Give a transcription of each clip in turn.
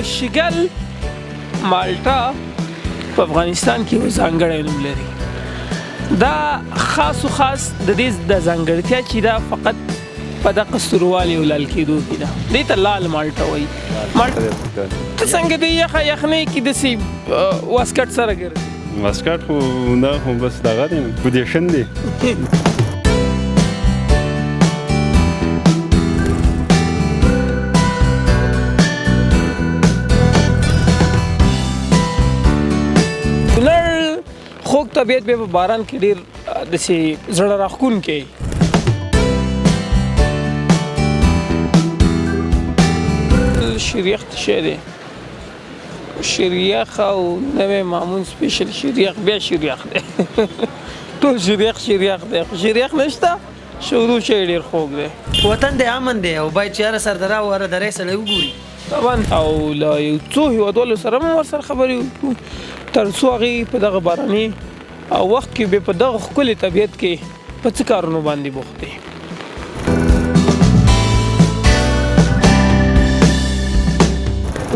شګل مالټا په افغانستان کې یو ځانګړی نوم لري. دا خاص د دې د ځانګړتیا چې دا فقط په دغه ستروالي او لال کېدو کې ده. دې ته لال مالټه وایي. ته څنګه د یخنۍ کې داسې واسکټ سره ګرځې؟ واسکټ خو نه، خو بس دغه دی، پوزیشن دی. خوږ طبیعت به په باران کې ډېر داسې زړه راښکونکی. شریخ شی دی، شریخ او نوی معمول سپیشل شریخ، بیا شریخ دی. ټول شریخ دی، خو شریخ نشته. شروع شی ډېر خوږ دی. وطن د امن دی او باید چې هره سردره او هره درې سړی وګوري. طبعا او له یو څو هېوادوالو سره هم ورسره خبرې وکړو تر څو هغې په دغه باراني وخت کې به په دغه ښکلي طبیعت کې په څه کارونو باندې بوخت دی.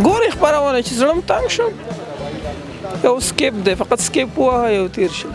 ګورې خپرونه چې زړه م تنګ شم، یو سکیپ دی، فقط سکیپ ووهه یو تیر شي.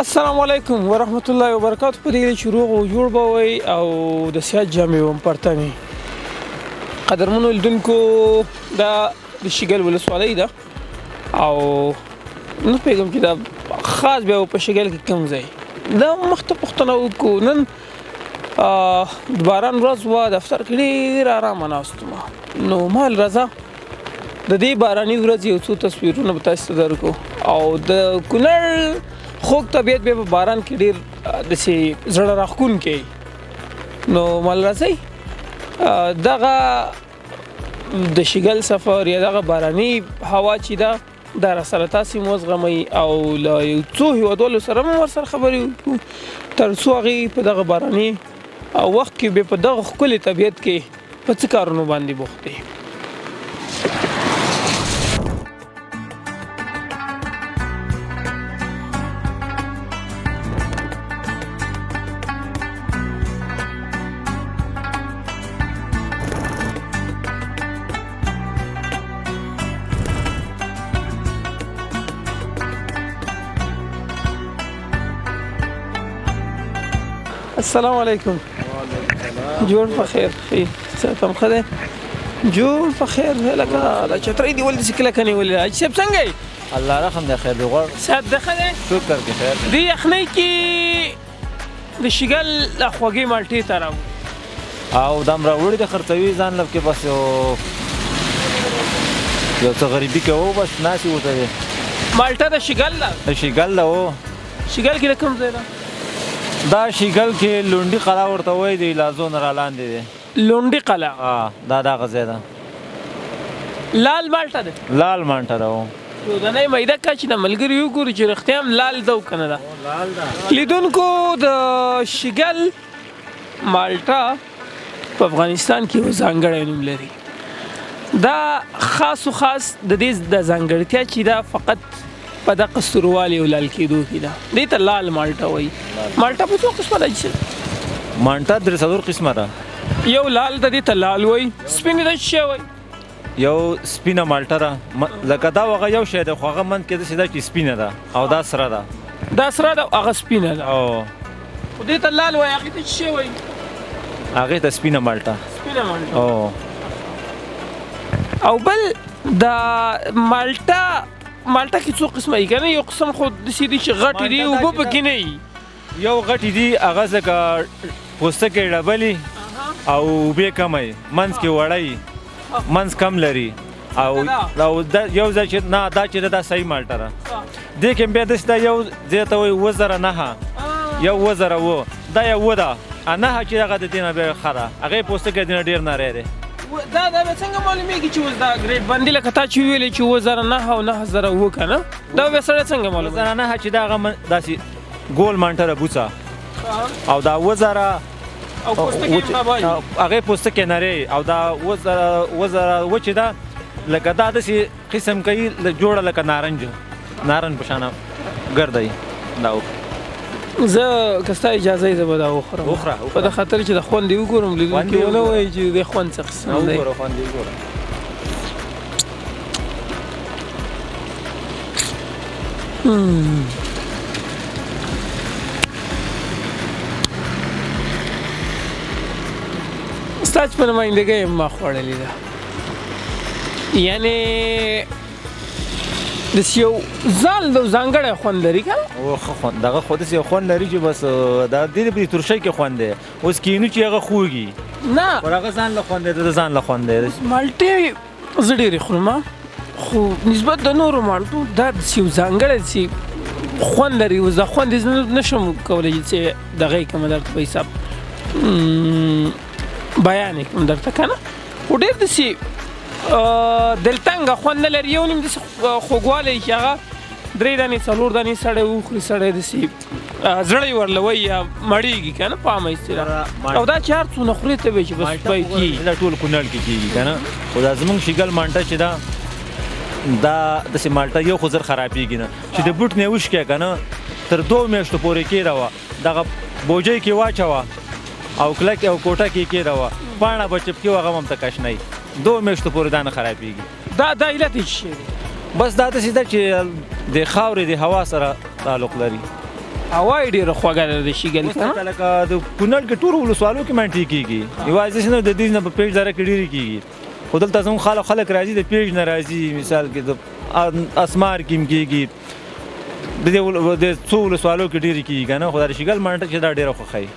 السلام علیکم ورحمت الله وبرکاتو. په دې چې روغ او جوړ به وي او د صحت جامې هم پرته وي. قدرمنو لیدونکو دا د شګل ولسوالۍ ده او نه پوهېږم چې دا خاص بیا په شګل کې کوم ځای دا مخته پوښتنه وکړو. نن د باران ورځ وه دفتر کې ډېر ارامه ناست وم نو مال رضا د دې باراني ورځ یو څو تصویرونه به تاسو ته درکو او د کونړ خوږ طبیعت بیا په باران کې ډېر داسې زړه راښکونکی نو مال راځئ دغه د شګل سفر یا دغه باراني هوا چې ده دا راسره تاسې مو وزغمئ او له یو څو هېوادوالو سره هم ورسره خبرې وکړو تر څو هغې په دغه باراني وخت کې بیا په دغه ښکلي طبیعت کې په څه کارونو باندې بوخت دی. السلام علیکم. جوړ په خیر خی څه تم خده جوړ په خیر لکه دا چترې دی ولې سکله کني ولې اج سب څنګه الله رحم دې خیر دی غوړ صد دخله شکر کې خیر دی یخنۍ کې د شګل اخوږی مالټي تراو او دم راوړي د خرڅوي ځان لب کې بس یو څه غریبي کې وو بس ناسي وته مالټا د شګل لا شګل لا وو شګل کې کوم ځای ده دا شګل کې لونډي قلا ورته وای دی لازو نه را لاندې دی لونډي قلا دا غزه ده لال مالټا ده لال مالټا ده نو دا نه مېده کا چې د ملګری یو ګوري چې رختيام لال دو کنه دا لال ده لیدونکو د شګل مالټا په افغانستان کې یو ځانګړی نوم لري دا خاص د دې د ځانګړتیا چې دا فقط په د قصروالي او لال کېدو کې ده دې ته لال مالټا وایي مالټا په څو قسمه ده چې مالټا درې څلور قسمه ده یو لال ده دې ته لال وایي سپین ده څه وایي یو سپینه مالټا ده لکه دا وغه یو شی ده خو هغه من کې ده چې سپینه ده او دا سره ده دا سره ده هغه سپینه ده او دې ته لال وایي هغه ته څه وایي هغه ته سپینه مالټا او بل دا مالټا کې څو قسمه یې کنه یو قسم خو د سیدی چې غټ دی او په کې نه یو غټ دی هغه ځکه پوسته کې ډبلی او به کمای منس کې وړای منس کم لري او یو ځای چې نه دا چې دا صحیح مالټا ده دې کې بیا دستا یو زیاته وي وزره نه یو وزره وو دا یو ده نه چې هغه د دینه به خره هغه پوسته کې دینه ډیر نه لري دا څنګه معلومیږي چې وز دا ګریډ باندې لکه تا چې ویلې چې وزره نه او 9000 وو کنه دا به سره څنګه معلومه وزره نه چې دا هغه داسي ګول مانټره بوڅا او دا وزره او پوسته کې هغه پوسته کې نه او دا وزره وچ دا لکه دا داسي قسم کوي جوړه لکه نارنج بشانه ګرځي دا زه کستا اجازه یې زبدا وخورم په د خاطر چې د خوند دی وګورم لیدونکي ونه وایي چې د خوند څه قسم دی ستاج په نمایندګۍ ما خوړلې ده یعنی د یو ځال د ځانګړی خوند لري کنه او خوند دغه خو د یو خوند لري چې بس دا د دې ترشي کې خوند دی اوس کینو چې هغه خوږي نه ورغه ځان له خوند دی ځان له خوند دی مالټي زړې خورم خو نسبت د نورو مالټو دا یو ځانګړی سي خوند لري او زه خوند نشم کولای چې دغه کوم درته په حساب بیان کوم درته کنه و ډېر د سي دلتنګه خوند نه لري یو نیم د خوږوالی چې هغه 3 دانې 4 دانې سړی وخوري سړی داسې زړی ورلوي یا مړېږي که نه په عامه اصطلاح او دا چې هر څونه خورې ته وایي چې بس پای کېږي دا ټول کونړ کې کېږي که نه خو دا زمونږ شګل مالټه چې دا داسې مالټه یو خو زر خرابېږي نه چې د بوټ نه وشکې که نه تر 2 میاشتو پورې کېږدوه دغه بوجۍ کې واچوه او کلک او کوټه کې کېږدوه پاڼه به چپکي وه هغه هم ته کشنی 2 میاشتو پورې دا نه خرابېږي دا علت یې څه دی بس دا داسې ده چې د خاورې د هوا سره تعلق لري هوا یې ډېره خوږه ده د شګل که نه لکه د کونړ کې ټولو ولسوالو کې منټې کېږي یوازې داسې نه د دې نه په پیج دره کې ډېرې کېږي خو دلته زموږ خلک راځي د پیج نه راځي مثال کې د اسمار کې هم کېږي د څو ولسوالو کې ډېرې کېږي که نه خو دا د شګل مالټه چې دا ډېره خوښوي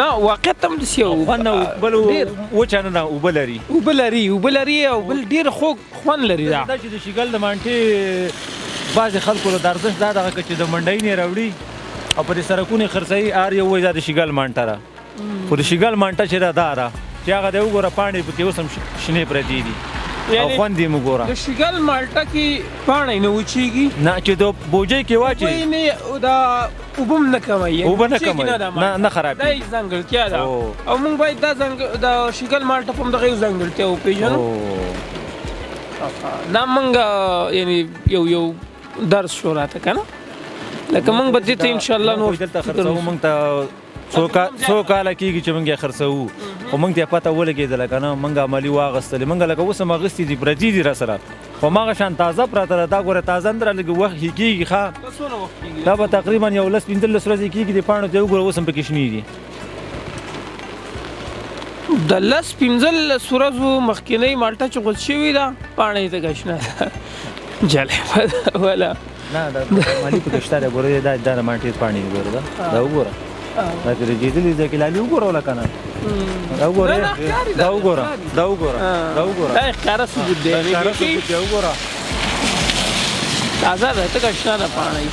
نه واقعیت هم داسې یو خوند نه بل ډېر وچه نه اوبه لري اوبه لري او بل ډېر خوږ خوند لري دا دا چې د شیګل د مانټې بعضې خلکو له ارزښت دا دغه که چې د منډۍ نه راوړي او په دې سړکونو یې خرڅوي هر یو وایي دا د شیګل مانټه ده خو د شیګل مانټه چې ده دا ده چې هغه دی وګوره پاڼې پکې اوس هم شنې پرتې دي او خوند یې وګوره د شیګل مالټه کې پاڼې نه وچېږي نه چې د بوجۍ کې واچي نه دا اوبه هم نه کموي اوبه نه کموي نه خرابېږي دا یې ځانګړتیا ده او موږ باید دا شیګل مالټه په همدغه یو ځانګړتیا وپېژنو دا موږ یعنی یو درس شو راته که نه لکه موږ به دې ته انشاءالله نور دلته خرڅوو موږ ته څو کاله کېږي چې موږ یې خرڅوو خو موږ ته یې پته ولګېدله که نه موږ عملي واغېستلې موږ لکه اوس هم اغېستې دي پرتې دي را سره خو هماغه شان تازه پراته ده دا ګوره تازه هم را لږ وخت یې کېږي ښه دا به تقریبا 15 ورځې کېږي د پاڼو ته یې وګوره اوس هم پکې شنې دي د 15 ورځو مخکینۍ مالټه چې غوڅ شوې ده پاڼه یې ته شنه ده جالبه ده ولا نه دا مالي پکې شته دی ګوره دا د مانټې پاڼې ګوره دا وګوره دا چې رجېدلې ده کې لالي وګوره ولا که نه دا وګوره دا وګوره دا وګوره دا وګوره دا ښکاره ثبوت دی ښکاره ثبوت دی وګوره تازه ده ته شنه ده پاڼه یې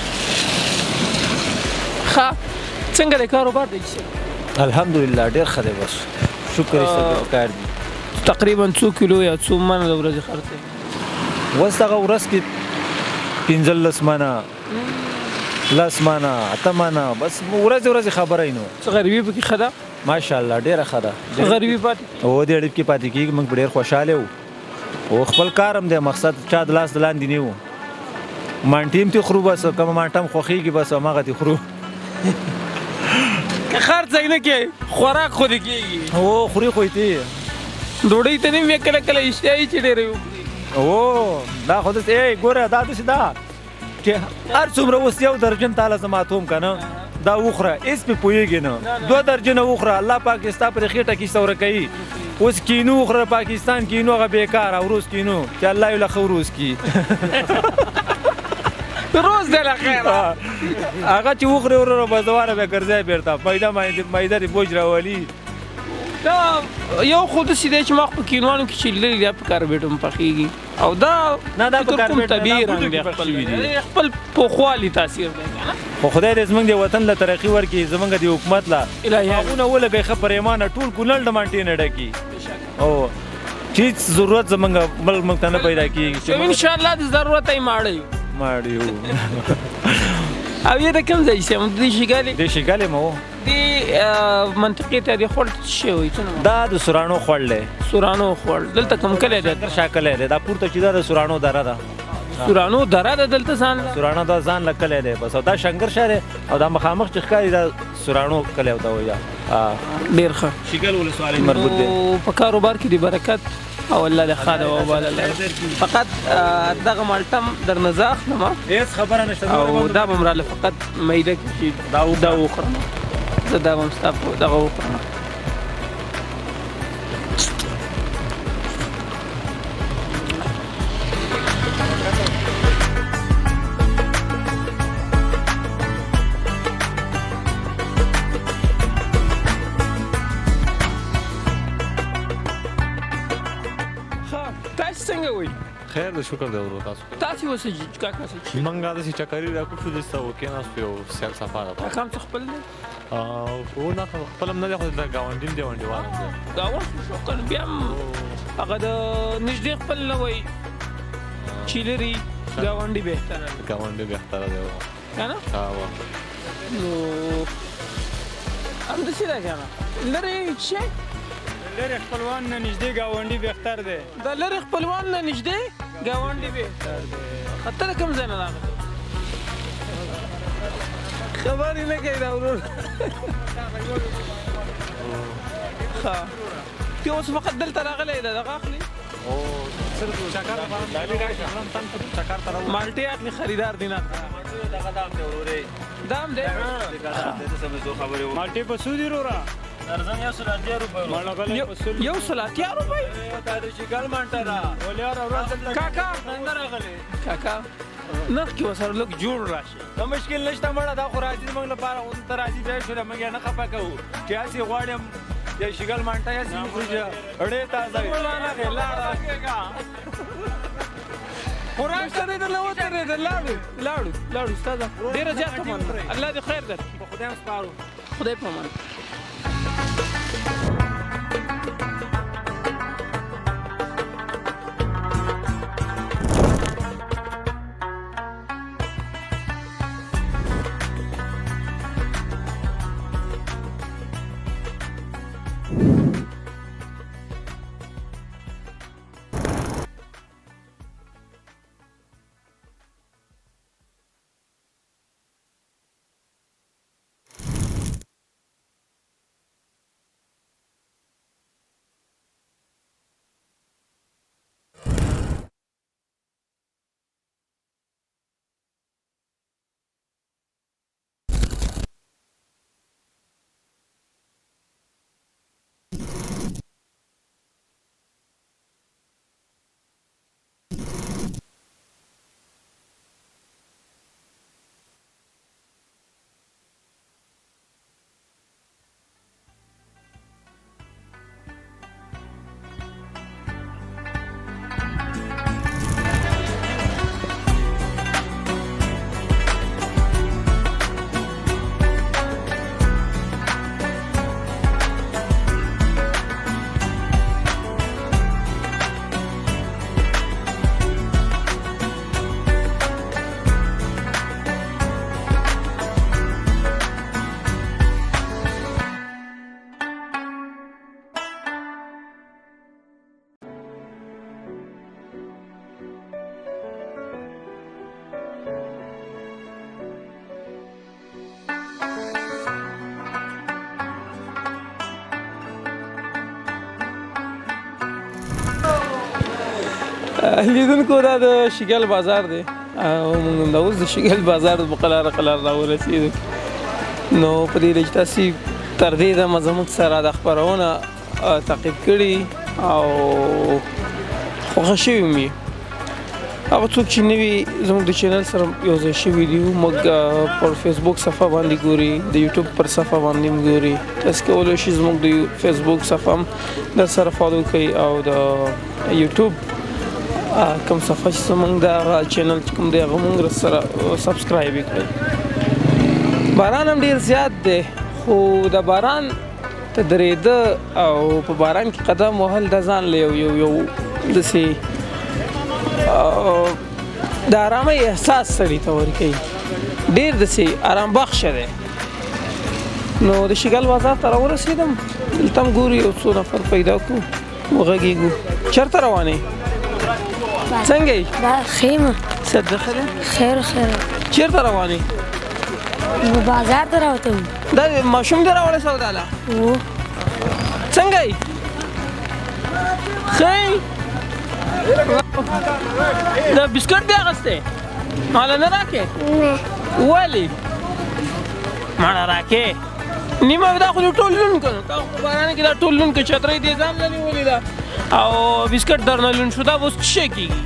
ښه څنګه دی کاروبار دی الحمدلله ډېر ښه دی بس شکر یې کار دي تقریبا 2 کیلو یا 2 منه د ورځې خرڅوي اوس دغه ورځ کې 15 منه 10 منه 8 منه بس ورځې خبره یې نو څه غریبي پکې ښه ده ماشاءالله ډېره ښه ده غریبي پاتې او دې اړیب کې پاتې کېږي موږ ډېر خوشحاله یو او خپل کار هم دی مقصد چا د لاس د لاندې نه و مانټې هم تې خورو بس کومه مانټه هم خوښېږي بس هماغه تې خورو که خرڅ یې نه کوې خوراک خو دې کېږي هو خوري خو یې ته ډوډۍ ته نه وې کله کله اشتهایي چې ډېرې وکړي او دا خو داسې ګوره دا داسې ده چې هر څومره اوس یو درجن تاله زه ماتوم که نه دا وخوره هېڅ پې پوهېږي نه 2 درجنه وخوره الله پاک دې ستا پرې خېټه کې سوره کوي اوس کینو وخوره پاکستان کینو هغه بېکاره او روز کینو چې الله یې له ښه روز کي روز دی له خیره هغه چې وخورې وروره بس دواره بیا ګرځی بېرته میده دې بوج راولي دا یو خو داسې دی چې ما خو په کینوانو کې چې لري دا په کاربیټ هم پخېږي او دا نه دا په کاربیټ طبیعي رنګ دی خپل پوخوالي تاثیر دی خو خدای دې زموږ د وطن له ترقي ورکړي زموږ د حکومت له هغونه ولګوي ښه پرېمانه ټول کونړ د مانټې نه ډکي او هېڅ ضرورت زموږ ملک موږ ته نه پیدا کېږي انشاءالله د ضرورت یې ماړی یو او یې د کوم ځای سم د شیګالې د شیګالې مو دې منطقې ته د خوړ شی وایي دا د سورانو خوړ دی سورانو خوړ دلته کوم کلی دی شاکلی دی دا پورته چې دا د سورانو دره ده سورانو دره ده دلته ځان سورانو دا ځان له کلی دی بس او دا شنکر شهر دی او دا مخامخ چې ښکاري دا سورانو کلی ورته وایي ډېر ښه شیګل ولسوالۍ مربوط دی په کاروبار کې د برکت او الله له خاله وباله فقط دغه مالټه درنه زه اخلم هېڅ خبره نشته او دا به م راله فقط میده کې چې دا وخورم زه دا به م ستا په دغه وخورم خیر د شکر دی ورو تاسو اوسئ کاکا څه منګه داسې چکرې راکوټ شو دسته وکېناستو یو سیل صفا ده کاکا هم څه خپل دی خو نه خپل هم نه دی خو د ګاونډي دی ونډیوال دی ګاونډ شو کنه بیا هم هغه د نږدې خپل نه وایي چې لرې ګاونډي بهتره دی ګاونډي بهتره دی که نه نو همداسې ده که نه لرې څه لرې خپلوان نه نږدې ګاونډي بهتر دی د لرې خپلوان نه نږدې ګاونډي بهتر دی ته د کوم ځای نه راغلی خبر یې نه کوي دا ورور ښه ته اوس فقط دلته راغلی د دغه اخلي مالټې اخلي خریدار دی نه دا هم دی مالټې په څو دي وروره درځم 180 روپۍ یو سل اتیا روپۍ دا د شیګل مانټه ده کاکا کاکا نخ کې وسره لږ جوړ راشي. نو مشکل نشته مړه دا خو راځي زموږ لپاره خو ته راځي بیا شوله موږ یې نه خفه کوو چې هسې غواړم یا شګل مانټه هسې وخورو چې ډېر تازه وي. خوراک سره یې درله ودرېده. لاړو استاده ډېره زیاته مننه. الله دې خیر درکړي. په خدای هم سپارو. خدای په امان. لیدونکو دا د شګل بازار دی او موږ د اوس د شګل بازار په قلاره راورسېدو. نو په دې چې تاسې تر دې دمه زموږ سره د خپرونه تعقیب کړي او خوښه شوي مې هغه څوک چې نوي زموږ د چینل سره یو ځای شوي دي موږ پر فیسبوک صفحه باندې ګوري د یوټیوب پر صفحه باندې هم ګوري. تاسې کولی شئ زموږ د فیسبوک صفحه هم در سره فالو کړئ او د یوټیوب کوم صفحه چې زموږ د چینل چې کوم دی هغه موږ سره سبسکرایب یې کړئ. باران هم ډېر زیات دی خو د باران ته درېده او په باران کې قدم وهل د ځان له یو داسې د ارامۍ احساس سړي ته ورکوي. ډېر داسې ارام بخشه دی. نو د شګل بازار ته راورسېدم. دلته هم ګورو یو څو نفر پیدا کړو وغږېږو. چېرته روانې څنګه یې؟ دا خیمه صدقه ده خیر چېرته روانې؟ بازار ته راوته وم. دا ماشوم دې راوړی سوداله څنګه یې؟ ښه یې؟ دا بسکټ دې اخیستی ماله نه راکې؟ ولې؟ ماله راکې نیمه دا خو دې ټول لون که نو تا خو په باران کې دا ټول لون که چترۍ دې ځان نه نیولې ده او بسکټ درنه لون شو دا به اوس څه شی کېږي؟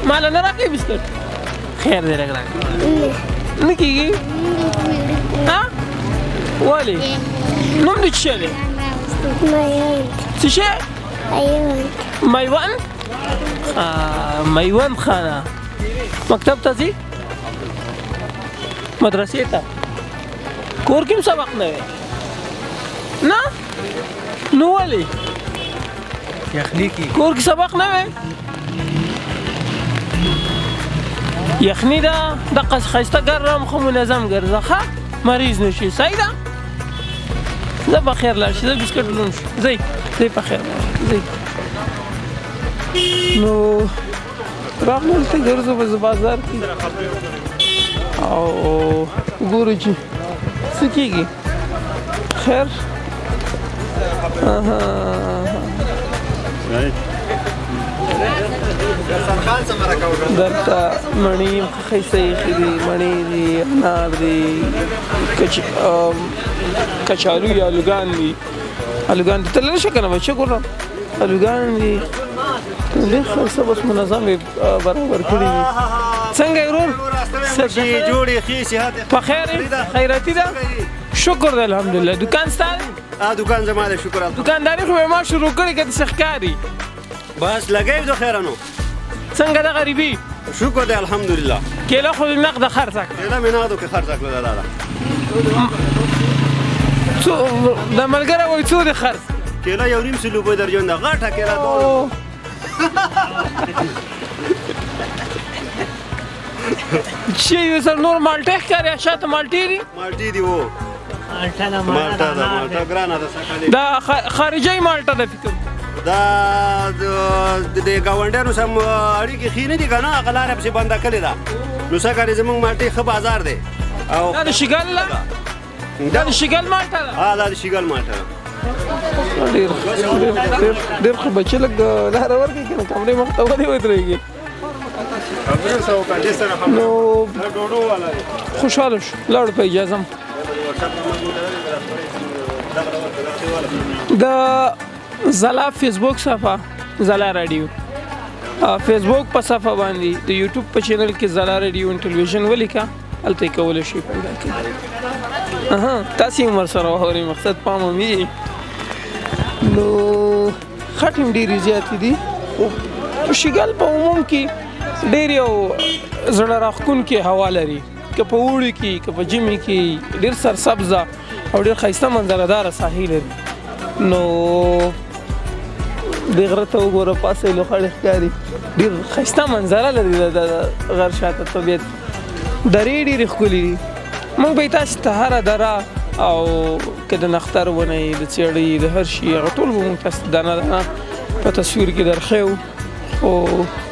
ماله نه راکې بسکټ؟ خیر دې لږ راکړه نه کېږي؟ ولې؟ نوم دې څه شی دی؟ څه شی؟ میوند میوند خانه مکتب ته ځي؟ مدرسې ته؟ کور کې هم سبق نه وی؟ نه؟ نو ولې؟ یخني کې کور کې سبق نه وی؟ یخني ده دقه ښایسته ګرم خو منظم ګرځه ښه مریض نه شي. صحیح ده؟ زه په خیر لاړ شي زه بسکټ لون شو ځئ په خیر ځئ. نو راغلو دلته ګرځو په بازار کې او ګورو چې څه کېږي. خیر دلته مڼې ښایسته ایښي دي مڼې دي انار دي کچالو یا الوګان دي. الوګان دي ته لرې شه که نه بچه ګورم الوګان دي ډېر ښایسته بس منظم یې برابر کړي دي. څنګه یې ورور؟ جوړې ښې صحت په خیر یې؟ خیراتي ده؟ شکر دی الحمدلله. دکان ستا دی؟ دکان زما دی شکر الله. دکانداري خو ما شروع کړې که داسې ښکاري. بس لګوي د خیره نو. څنګه ده غریبي؟ شکر دی الحمدلله. کیله خو دې نقده خرڅه کړه؟ کیله مې نغدو کې خرڅه کړله دادا. د ملګری وایي څو دې خرڅ؟ کیله 1.5 روپۍ درجن ده غټه کیله ده. چې یو سر نور مالټې ښکاري شاته مالټې دي؟ مالټې دي و. مالټه ده مالټه ګرانه ده سږکال. دا خارجي مالټه ده فکر دا د ګاونډیانو سم اړیکې ښې نه دي که نه هغه لاره پسې بنده کړې ده نو سږکال یې زموږ مالټې ښه بازار دی. دا د شګل ده؟ دا د شګل مالټه ده؟ دا د شګل مالټه ده. ډېر ښه بچې لږ لاره ورکړي که نه کمرې مخ ته ولې ودرېږي. نو خوشحاله شو لاړو په اجازه م. د ځلا فیسبوک صفحه ځلا راډیو فیسبوک په صفحه باندې د یوټیوب په چینل کې ځلا راډیو ان ټلویزیون ولیکه هلته یې کولی شي پیدا کړي. تاسې هم ورسره واورئ مقصد پام هم وي. نو خټې هم ډېرې زیاتې دي خو شګل په عموم کې ډېر یو زړه راښکونکې هوا لري که په اوړي کې که په ژمي کې ډېر سرسبزه او ډېر ښایسته منظره ساحې لري. نو د غره ته وګوره پاسه یې لوخړې ښکاري ډېر ښایسته منظره لري د غر شاته طبیعت. درې ډېرې ښکلي دي. موږ به یې تاسې ته هره دره او که د نختر ونه یې د څېړۍ د هر شي هغه ټول به موږ تاسې دانه دانه په تصویر کې درښیو. خو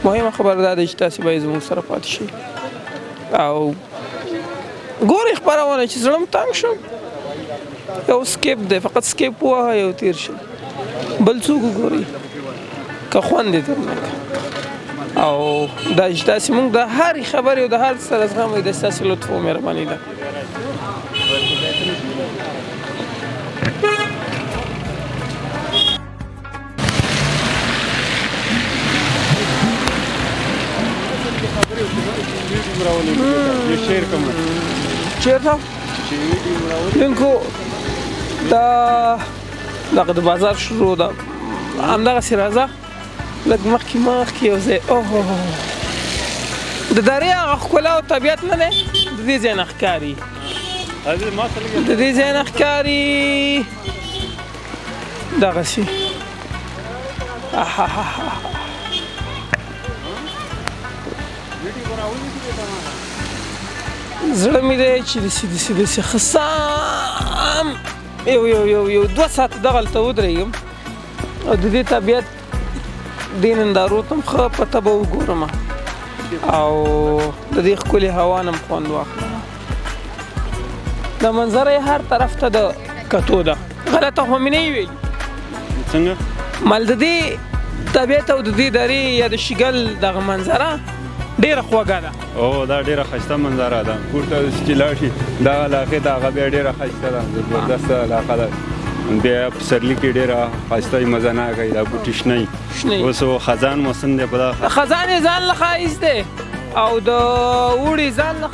مهمه خبره دا ده چې تاسې باید زموږ سره پاتې شئ او ګورئ خپرونه چې زړه م تنګ شم یو سکیپ دی فقط سکیپ ووهه یو تیر شي بل څوک وګورئ که خوند یې درنه او دا چې تاسې موږ د هرې خبرې او د هر څه سره زغم وئ دا ستاسې لطف او مهرباني ده. چیرته؟ لینکو دا دغه د بازار شروع ده همدغسې راځه لږ مخکې یو ځای د درې هغه ښکلا او طبیعت نه دی د دې ځای نه ښکاري د دې ځای نه ښکاري دغسې زړه مې دی چې داسې ښه سم یو 2 ساعته دغلته ودرېږم او د دې طبیعت دې نندارو ته هم ښه پته به وګورم او د دې ښکلې هوا نه هم خوند واخلم. دا منظره یې هر طرف ته د کتو ده غلطه خو مې نه یې ویلي څنګه مال د دې طبیعت او د دې درې یا د شګل دغه منظره ډېره خوږه ده. دا ډېره ښایسته منظره ده پورته چې لاړ شي دغه علاقې ته هغه بیا ډېره ښایسته ده زبردسته علاقه ده. بیا پسرلي کې ډېره ښایسته وي مزه نه کوي دا بوټي شنه وي. اوس خزان موسم دی په دغه خزان یې ځان له ښایست دی او د اوړي ځان له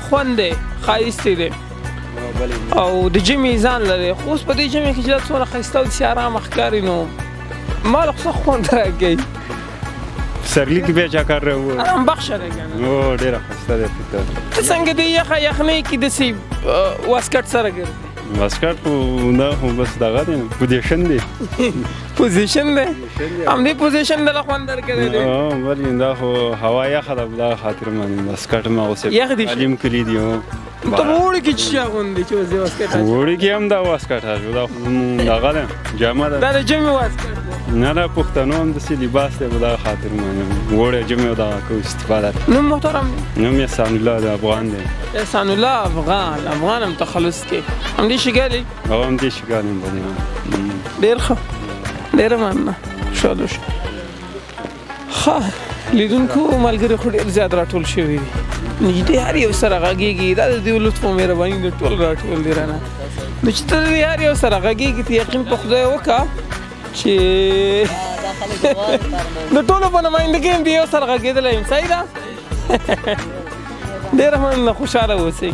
خوند دی ښایستی دی او د ژمي ځان لري خو اوس په دې ژمي کې چې دا څومره ښایسته او داسې ارامه ښکاري نو ما له خو څه خوند راکوي. پسرلي کې بیا چکر ارام بخشه دی که نه ډېره ښایسته دی فکر. ته څنګه د یخه یخنۍ کې داسې واسکټ سره ګرځې؟ واسکټ خو دا خو بس دغه دی پوزیشن دی پوزیشن دی همدې پوزیشن دله خوند درکړی دی. ولې دا خو هوا یخه ده په دغه خاطر باندې واسکټ مې اغوستی یخ دي تعلیم کلي دي. ته په اوړي کې چې شی اغوندې چې اوس دې واسکټ اچوې؟ اوړي کې هم دا واسکټ اچوو دا خو دغه ده جامه ده دا د ژمي واسکټ دی. نه دا پښتنو هم داسې لباس دی په دغه خاطر باندې اوړی ژمي او دغه کوو استفاده. نوم محترم دی؟ نوم یې احسان الله د افغان دی. احسان الله افغان هم تخلص کې همدې شګالي هغه هم دې شګال هم باندې ډېر ښه ډېره مننه خوشحاله شو. ښه لیدونکو ملګري خو ډېر زیات راټول شوي دي نږدې هر یو سره غږېږي دا د دې لطف او مهرباني د ټول راټول دي رانه نو چې ته د هر یو سره غږېږي ته یقین په خدای وکړه چې د ټولو په نمایندګۍ هم د یو سره غږېدلی یم صحیح ده ډېره مننه خوشحاله اوسئ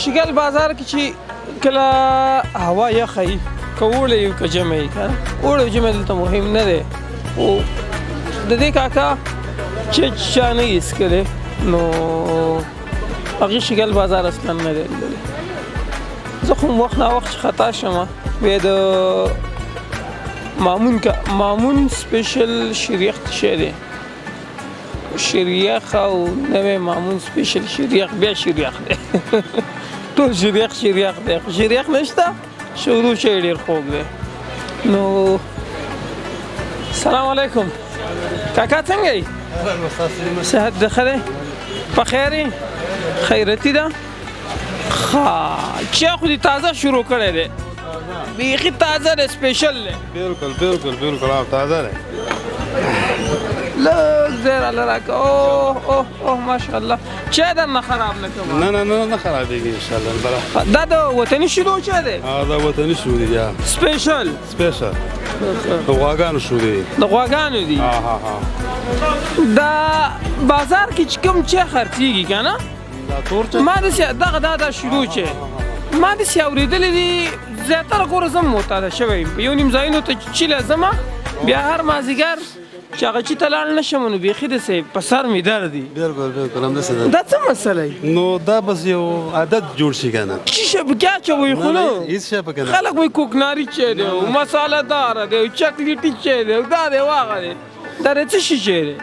شګل بازار کې چې کله هوا یخه وي که اوړی وي که ژمی وي که نه اوړی او ژمی دلته مهم نه دی خو د دې کاکا چې چا نه یې څښلی نو هغې شګل بازار اصلا نه دی لیدلی زه خو وخت ناوخت چې خطا شم بیا د مامون سپیشل شریخ شی دی شریخ او نوی مامون سپیشل شریخ بیا شریخ دی ټول شریخ دی شریخ نشته شروع شی ډېر خوږ دی نو سلام علیکم کاکا څنګه یې صحت د ښه دی په خیر یې خیرتي ده ښه چا خو دې تازه شروع کړی دی بیخي تازه دی سپیشل دی بالکل تازه دی لږ ځای راله راکړه اوه ماشاءالله چای درنه خراب نه کوم نه خرابېږي انشاءالله دا د وطني شیدو چای دی دا وطني شیدو دي سپیشل د غواګانو شیدو دي د غواګانو دي دا بازار کې چې کوم چای خرڅېږي که نه ما داسې دغه دا شیدو چای ما داسې اورېدلی دي زیاتره کوره زه معتاده شوی یم په یو نیم ځایونو ته چې لازمه بیا هر مازدیګر چې هغه چې ته لاړ نه شم نو بیخي داسې په سر مې درد دي بالکل همداسې ده دا څه مسله نو دا بس یو عادت جوړ شي که نه څه شی پکې اچوئ خو نه هېڅ شی پکې نه خلک وایي کوکناري چای دی او مساله داره دی او چاکلیټي چای دی او دا دی واغه دی دا د څه شي چای دی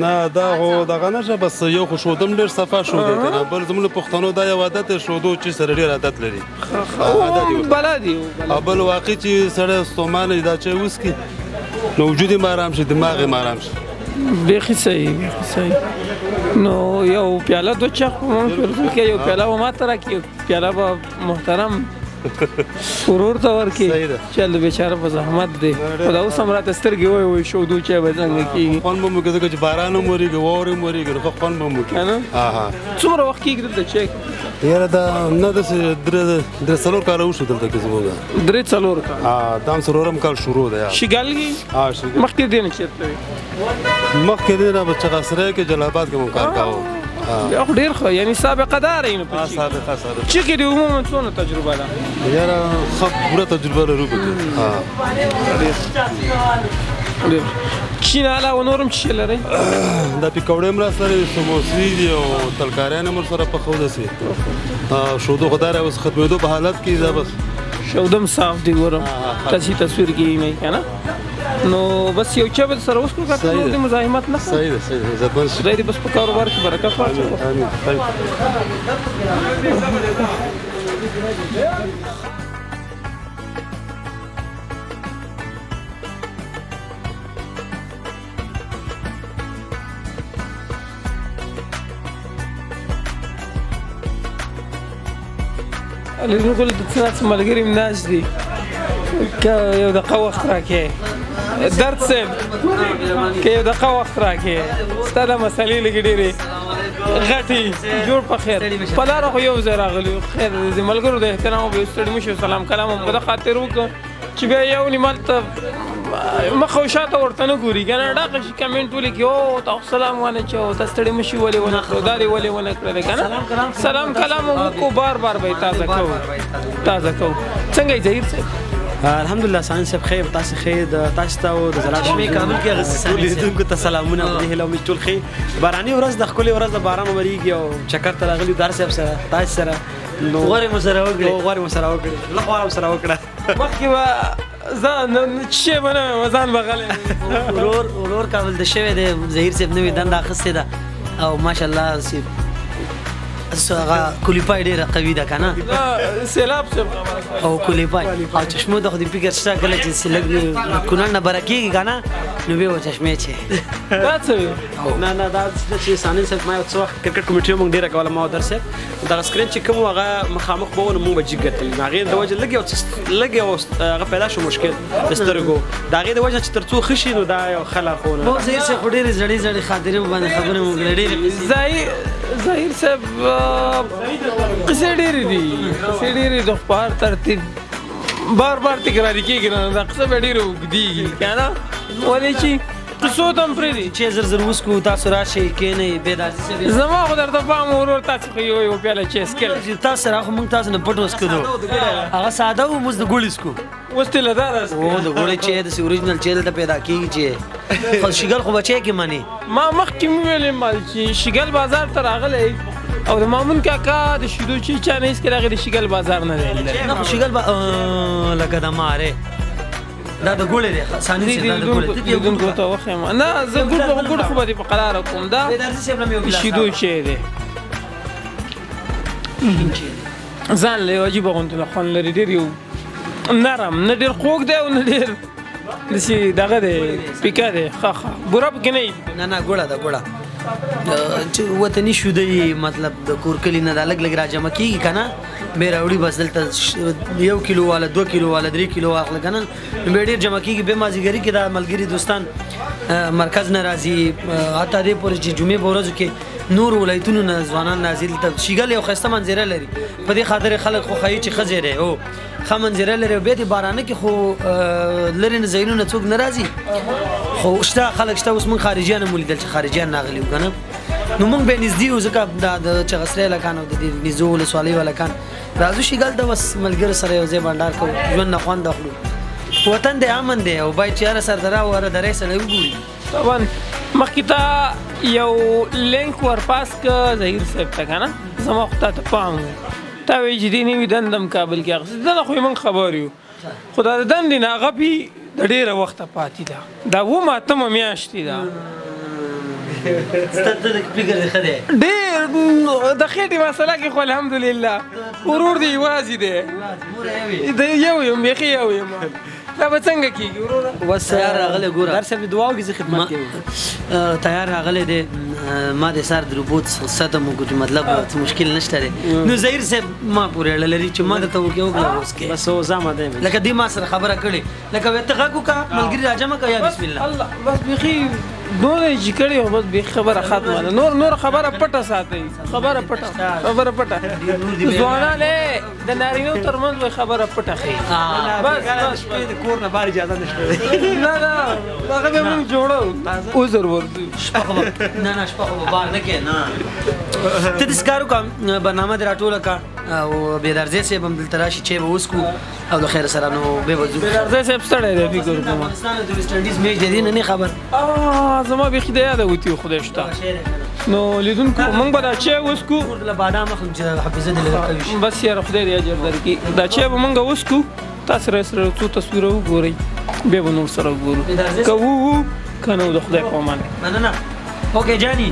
نه دا خو دغه نشه بس یو خو شودم ډېر صفا شو دی که نه بل زموږ د پښتنو دا یو عادت دی شودو چې سره ډېر عادت لري بلد یو او بل واقع چې سړی ستومانه دا چای وڅکي نو وجود یې آرام شي دماغ یې آرام شي بیخي صحیح نو یو پیاله دو چا خو مونږ پرځو کې یو پیاله به ما ته راکړي یو پیاله به محترم ورور ته ورکړي چل بیچاره په زحمت دی خو دا اوس هم راته سترګې وایي شودو چای به څنګه کېږي خوند به مو کوي ځکه چې باران هم ورېږي واورې هم ورېږي نو ښه خوند به مو کوي څومره وخت کېږي دلته چای یاره دا نه داسې درې څلور کاله وشو دلته کې زموږ 3-4 کاله دا هم څلورم کال شروع دی شګل کې مخکې دې نه چېرته وي مخکې دې نه به چغاسرۍ کې جلابات کې مو کار کاوه بیا خو ډېر ښه یعنی سابقه داره یې نو په سابقه چې کې دې عموما څونه تجربه ده یاره ښه پوره تجربه لرو پکې چین علاوه نور هم څه شی لرئ دا پیکوړې هم راسره سموسې دي او ترکاریان هم ورسره پخوده سي شودو خو دا اوس ختمېدو په حالت کې دا بس شودم صاف دی ګورم تاسې تصویر کې نه که نه نو بس یو چا به سره اوس کړو کاکا نور دې مزاحمت نه کوو صحیح ده عزتمند شي خدای دې بس په کاروبار کې برکت واچوي امين لږ ګل د څه ملګري م ناست دي که یو دقیقه وخت راکړې درد صاحب که یو دقیقه وخت راکړې ستا دا مسلې لږې ډېرې غټې جوړ په خیر په لاره خو یو ځای راغلي خیر د ملګرو د احترام به ستړي مو شي سلام کلام هم په ده خاطر وکړه چې بیا یو نیم هلته مخ او شاته ورته نه ګوري که نه ډاقه شي کمنټ ولیکي او تا خو سلام ونه چې او ته ستړي مه شي ولې ونه کړو دا دې ولې ونه کړلی که نه سلام کلام هم وکړو بار به یې تازه کوو څنګه یې ظهیر صاحب الحمدلله سان صاحب خیر تاسو خیر د تاسو ته او د زلال شمې کابل کې غسه لیدونکو ته سلامونه په دې هلو مې ټول خیر باراني ورځ د خپل ورځ د باران وریږي او چکر ته راغلی در صاحب سره تاسو سره نو غوړې مو سره وکړي لغواره سره وکړه مخکې به زه چې به نه وم ځان به غلی ورور کابل د شوی دی ظهیر صاحب نوې دنده اخیستې ده او ماشاءالله هغه کولیپای ډېره قوي ده که نه سیلاب صاحب او کولیپای او چشمو ته خو دې فکر شته کله چې لږ کونړ نه بره کېږي که نه نو بیا به چشمې چې دا څه وي نه دا چې ثاني صاحب ما یو څه وخت کرکټ کمیټي مونږ ډېره کوله ما او در صاحب دغه سکرین چې کوم هغه مخامخ به ونه مونږ به جګ ګټل د هغې د وجې لږ یو هغه پیدا شو مشکل د سترګو د هغې د وجې چې تر څو ښه شي نو دا یو ښه لارښوونه بہت زهیر صاحب خو ډېرې زړې زړې خاطرې باندې خبرې مو کړې ډېرې ظاهر صاحب قصې ډېرې دي قصې ډېرې د خپار ترتیب بار بار تکراري کېږي نه دا قصه به ډېره اوږدېږي که نه ولې چې قصو ته هم پرېږدي چې زر زر وسکو تاسو راشئ کښېنئ بېدازي صاحب زما خو درته پام ورور تاسو خو یو پیاله چیس کړی تاسو سره خو موږ تاسو نه پټ وسکو هغه ساده و موږ د ګوړې سکو اوس تېله دا راځي او د ګوړې چې داسې اوریجنل چې دلته پیدا کېږي چې خو شګل خو بچی کې مني ما مخکې مې ویلې مال چې شګل بازار ته راغلی او د مامون کاکا د شیدو چې چا نه هېڅکله هغې د شګل بازار نه دی نه خو شګل لکه د مارې دا د ګوړې دی ثاني صاحب دا د ګوړې لیدونکو ته وښیم نه زه ګوړ خو به دې په قراره کوم دا د شیدو شی دی ځان له یو عجیبه غوندې خوند لري ډېر یو نرم نه ډېر خوږ دی او نه ډېر داسې دغه دی پیکه دی ښه بوره پکې نه وي نه ګوړه ده ګوړه چې وطني شودې مطلب د کور کلي نه دا لږ لږ راجمع کېږي که نه بیا راوړي بس دلته 1 کیلو والا 2 کیلو والا 3 کیلو واخله که نه نو بیا ډېر جمع کېږي بیا مازدیګري کې دا ملګري دوستان مرکز نه راځي حتی دې پورې چې جمعې په ورځو کې نور ولایتونو نه ځوانان راځي دلته شیګل یو ښایسته منظره لري په دې خاطر خلک خوښوي چې ښه ځای دی هو ښه منظره لري او بیا دې بارانه کې خو لرې نه ځایونو نه څوک نه راځي خو شته خلک شته اوس موږ خارجیان هم ولیدل چې خارجیان راغلي وو که نه نو موږ بیا نږدې یو ځکه دا د چغسرۍ هلکان او د دې نږدې ولسوالۍ هلکان راځو شیګل ته بس ملګرو سره یو ځای بانډار کوو ژوند نه خوند اخلو وطن دی امن دی او باید چې هره سردره او هره درې سړی وګوري طبعا مخکې ته یو لینک ورپاس که ظهیر صاحب ته که نه زما خو تا ته پام و تا وایي چې دې نوي دنده هم کابل کې اخیستې دنده خو یې موږ خبر یو خو دا د دندې نه هغه پې د ډېره وخته پاتې ده دا 7 میاشتې ده ډېر د خېټې مسله کې خو الحمدلله ورور دی یوازې دی یو یم بیخي یو یم دا به څنګه کېږي وروره بس تیار راغلی ګوره در صاحب دعا وکړي زه خدمت کوم تیار راغلی دی ما د سار د روبوت ستم وکړو چې مطلب څه مشکل نشته دی نو ظهیر صاحب ما پورې اړه لري چې ما درته وکړه اوس کې بس اوس آماده یم لکه دې ما سره خبره کړې لکه ته غږ وکړه ملګري راجمع کړه یا بسم الله الله بس بیخي دونه یې چې کړې وه بس بیخي خبره ختمه ده نور خبره پټه ساتئ خبره پټه ځوانان د نارینو تر منځ به خبره پټه ښیي بس شپې د کور نه بهر اجازه نشته نه هغه به موږ جوړو عذر ورځو نه شپه خو به بار نه کې نه ته داسې کار وکړه برنامه دې راټوله کړه او بېدرځی صاحب هم دلته راشي چای به وڅښو او د خیر سره نو بیا به ځو بېدرځی صاحب ستړی دی فکر کوم افغانستان د ویسټ انډیز میچ دی نه خبر زما بیخي د یاده وتي خدای شته نو لیدونکو موږ به دا چای وڅښو له بادام اخلم چې حافظه دې لږ قوي شي بس یاره خدای دې اجر درکړي دا چای به موږ وڅښو تاسو سره څو تصویره وګورئ بیا به نور سره وګورو که وو که نه د خدای په امان نه اوکې جاني